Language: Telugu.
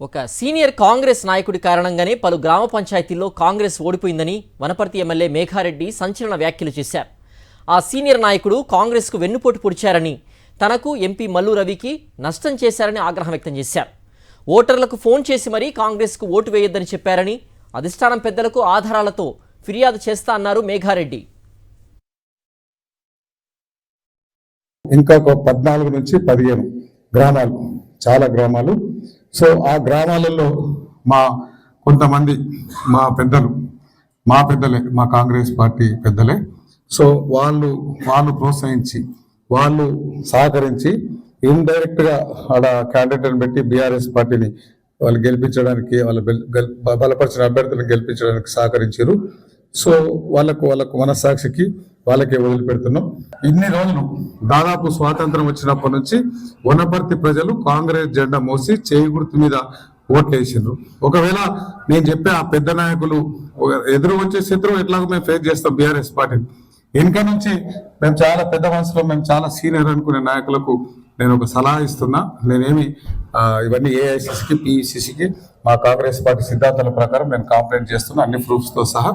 ఒక సీనియర్ కాంగ్రెస్ నాయకుడి కారణంగానే పలు గ్రామ పంచాయతీల్లో కాంగ్రెస్ ఓడిపోయిందని వనపర్తి ఎమ్మెల్యే మేఘారెడ్డి సంచలన వ్యాఖ్యలు చేశారు. ఆ సీనియర్ నాయకుడు కాంగ్రెస్కు వెన్నుపోటు పొడిచారని, తనకు ఎంపీ మల్లు రవికి నష్టం చేశారని ఆగ్రహం వ్యక్తం చేశారు. ఓటర్లకు ఫోన్ చేసి మరీ కాంగ్రెస్కు ఓటు వేయొద్దని చెప్పారని, అధిష్టానం పెద్దలకు ఆధారాలతో ఫిర్యాదు చేస్తా అన్నారు మేఘారెడ్డి. ఇంకా 14 నుంచి 15 గ్రామాలు, చాలా గ్రామాలు. సో ఆ గ్రామాలలో కొంతమంది మా పెద్దలే, మా కాంగ్రెస్ పార్టీ పెద్దలే. సో వాళ్ళు ప్రోత్సహించి, వాళ్ళు సహకరించి ఇండైరెక్ట్గా ఆడ క్యాండిడేట్ని పెట్టి బీఆర్ఎస్ పార్టీని వాళ్ళు గెలిపించడానికి, బలపరిచిన అభ్యర్థులను గెలిపించడానికి సహకరించారు. సో వాళ్ళకు మనస్సాక్షికి వాళ్ళకే వదిలిపెడుతున్నాం. ఇన్ని రోజులు దాదాపు స్వాతంత్రం వచ్చినప్పటి నుంచి వనపర్తి ప్రజలు కాంగ్రెస్ జెండా మోసి చేయి గుర్తు మీద ఓట్లు వేసిండ్రు. ఒకవేళ నేను చెప్పే ఆ పెద్ద నాయకులు ఎదురు వచ్చే శత్రువు ఎట్లాగో మేము ఫేస్ చేస్తాం బీఆర్ఎస్ పార్టీని. వెనుక నుంచి మేము చాలా పెద్ద మనసులో, మేము చాలా సీనియర్ అనుకునే నాయకులకు నేను ఒక సలహా ఇస్తున్నా. నేనేమి ఇవన్నీ ఏఐసిసికి, పిఈసిసికి మా కాంగ్రెస్ పార్టీ సిద్ధాంతాల ప్రకారం నేను కంప్లైంట్ చేస్తున్నా, అన్ని ప్రూఫ్స్తో సహా.